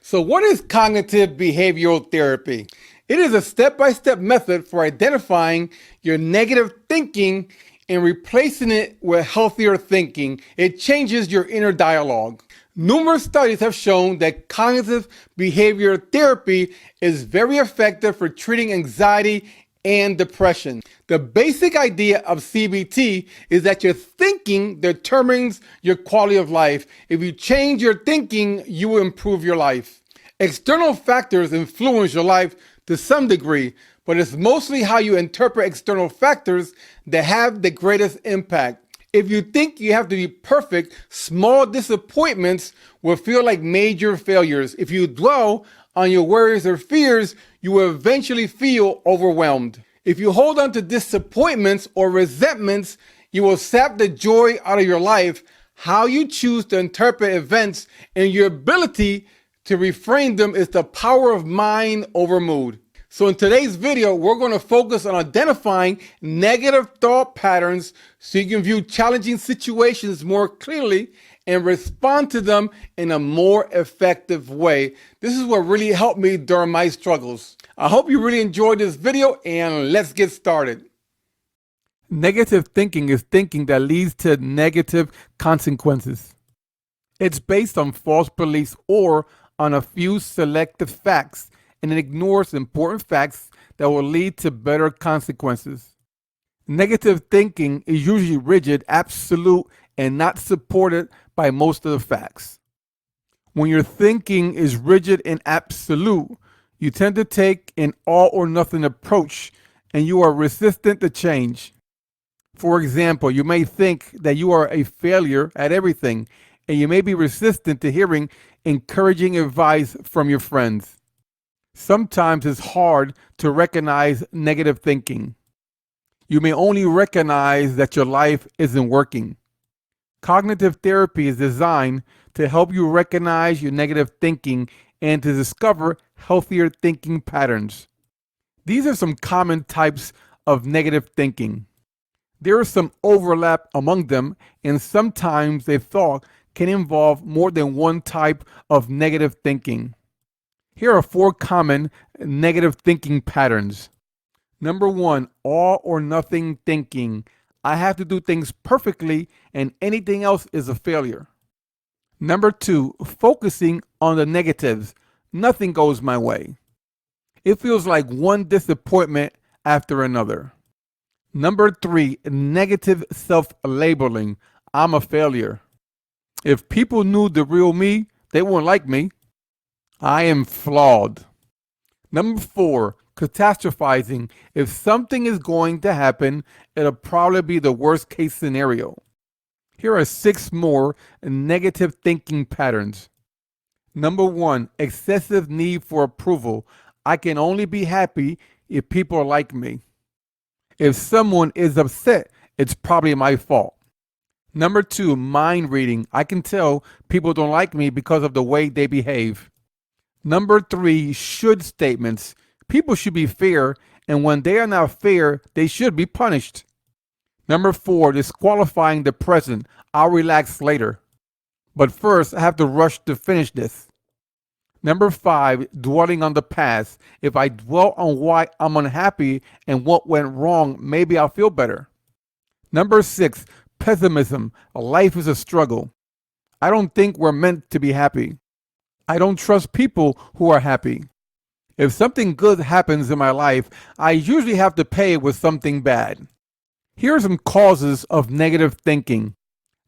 So what is cognitive behavioral therapy? It is a step-by-step method for identifying your negative thinking and replacing it with healthier thinking. It changes your inner dialogue. Numerous studies have shown that cognitive behavior therapy is very effective for treating anxiety and depression. The basic idea of CBT is that your thinking determines your quality of life. If you change your thinking, you will improve your life. External factors influence your life to some degree, but it's mostly how you interpret external factors that have the greatest impact. If you think you have to be perfect, small disappointments will feel like major failures. If you dwell on your worries or fears, you will eventually feel overwhelmed. If you hold on to disappointments or resentments, you will sap the joy out of your life. How you choose to interpret events and your ability to reframe them is the power of mind over mood. So in today's video, we're going to focus on identifying negative thought patterns so you can view challenging situations more clearly and respond to them in a more effective way. This is what really helped me during my struggles. I hope you really enjoyed this video, and let's get started. Negative thinking is thinking that leads to negative consequences. It's based on false beliefs or on a few selective facts, and it ignores important facts that will lead to better consequences. Negative thinking is usually rigid, absolute, and not supported by most of the facts. When your thinking is rigid and absolute, you tend to take an all or nothing approach, and you are resistant to change. For example, you may think that you are a failure at everything, and you may be resistant to hearing encouraging advice from your friends. Sometimes it's hard to recognize negative thinking. You may only recognize that your life isn't working. Cognitive therapy is designed to help you recognize your negative thinking and to discover healthier thinking patterns. These are some common types of negative thinking. There is some overlap among them, and sometimes a thought can involve more than one type of negative thinking. Here are 4 common negative thinking patterns. Number 1, all or nothing thinking. I have to do things perfectly and anything else is a failure. Number 2, focusing on the negatives. Nothing goes my way. It feels like one disappointment after another. Number 3, negative self-labeling. I'm a failure. If people knew the real me, they wouldn't like me. I am flawed. Number 4, catastrophizing. If something is going to happen, it'll probably be the worst case scenario. Here are 6 more negative thinking patterns. Number 1, excessive need for approval. I can only be happy if people like me. If someone is upset, it's probably my fault. Number 2, mind reading. I can tell people don't like me because of the way they behave. Number 3, should statements. People should be fair, and when they are not fair, they should be punished. Number 4, disqualifying the present. I'll relax later. But first, I have to rush to finish this. Number 5, dwelling on the past. If I dwell on why I'm unhappy and what went wrong, maybe I'll feel better. Number 6, pessimism. Life is a struggle. I don't think we're meant to be happy. I don't trust people who are happy. If something good happens in my life, I usually have to pay it with something bad. Here are some causes of negative thinking.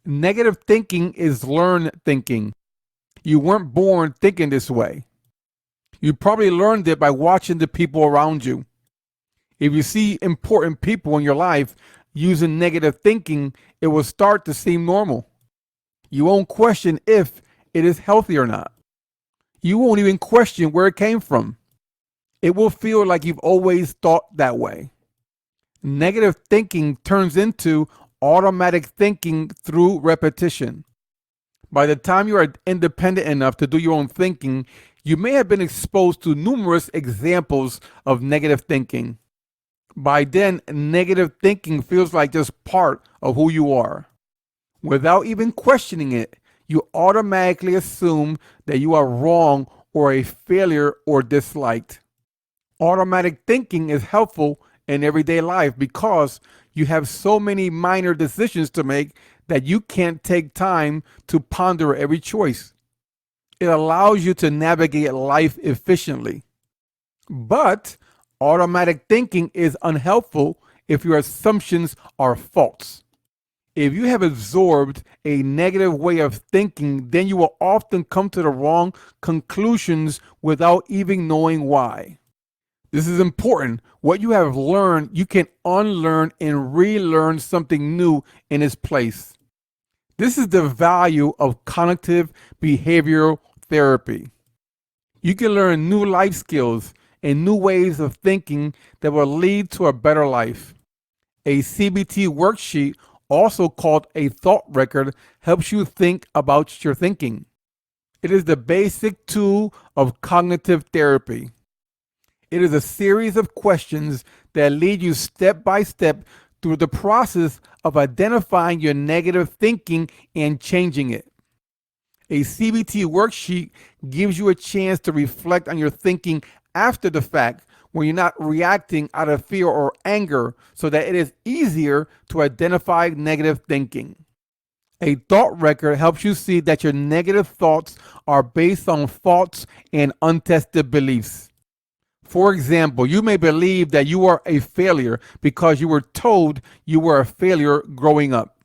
Negative thinking is learned thinking. You weren't born thinking this way. You probably learned it by watching the people around you. If you see important people in your life using negative thinking, it will start to seem normal. You won't question if it is healthy or not. You won't even question where it came from. It will feel like you've always thought that way. Negative thinking turns into automatic thinking through repetition. By the time you are independent enough to do your own thinking, you may have been exposed to numerous examples of negative thinking. By then, negative thinking feels like just part of who you are. Without even questioning it, you automatically assume that you are wrong or a failure or disliked. Automatic thinking is helpful in everyday life because you have so many minor decisions to make that you can't take time to ponder every choice. It allows you to navigate life efficiently. But automatic thinking is unhelpful if your assumptions are false. If you have absorbed a negative way of thinking, then you will often come to the wrong conclusions without even knowing why. This is important. What you have learned, you can unlearn and relearn something new in its place. This is the value of cognitive behavioral therapy. You can learn new life skills and new ways of thinking that will lead to a better life. A CBT worksheet, also called a thought record, helps you think about your thinking. It is the basic tool of cognitive therapy. It is a series of questions that lead you step by step through the process of identifying your negative thinking and changing it. A CBT worksheet gives you a chance to reflect on your thinking after the fact, when you're not reacting out of fear or anger, so that it is easier to identify negative thinking. A thought record helps you see that your negative thoughts are based on false and untested beliefs. For example, you may believe that you are a failure because you were told you were a failure growing up.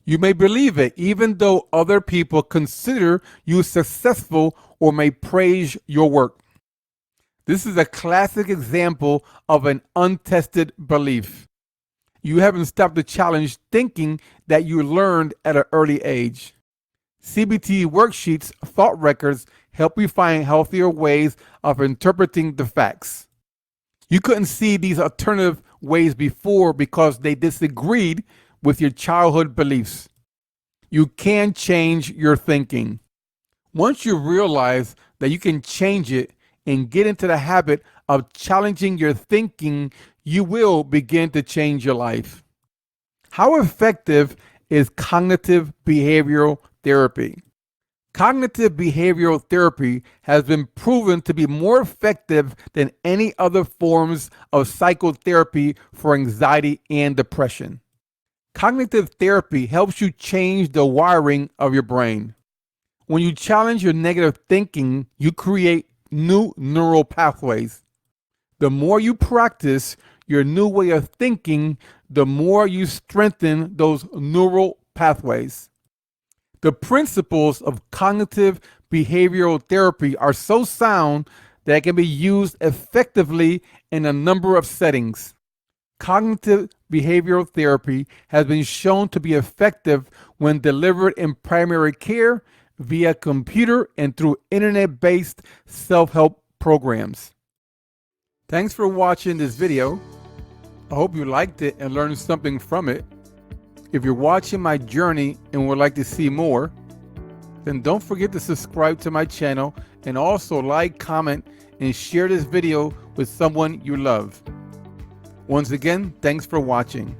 You may believe it even though other people consider you successful or may praise your work. This is a classic example of an untested belief. You haven't stopped to challenge thinking that you learned at an early age. CBT worksheets, thought records, help you find healthier ways of interpreting the facts. You couldn't see these alternative ways before because they disagreed with your childhood beliefs. You can change your thinking. Once you realize that you can change it and get into the habit of challenging your thinking, you will begin to change your life. How effective is cognitive behavioral therapy? Cognitive behavioral therapy has been proven to be more effective than any other forms of psychotherapy for anxiety and depression. Cognitive therapy helps you change the wiring of your brain. When you challenge your negative thinking, you create new neural pathways. The more you practice your new way of thinking, the more you strengthen those neural pathways. The principles of cognitive behavioral therapy are so sound that it can be used effectively in a number of settings. Cognitive behavioral therapy has been shown to be effective when delivered in primary care, via computer, and through internet-based self-help programs. Thanks for watching this video. I hope you liked it and learned something from it. If you're watching my journey and would like to see more, then don't forget to subscribe to my channel and also like, comment, and share this video with someone you love. Once again, thanks for watching.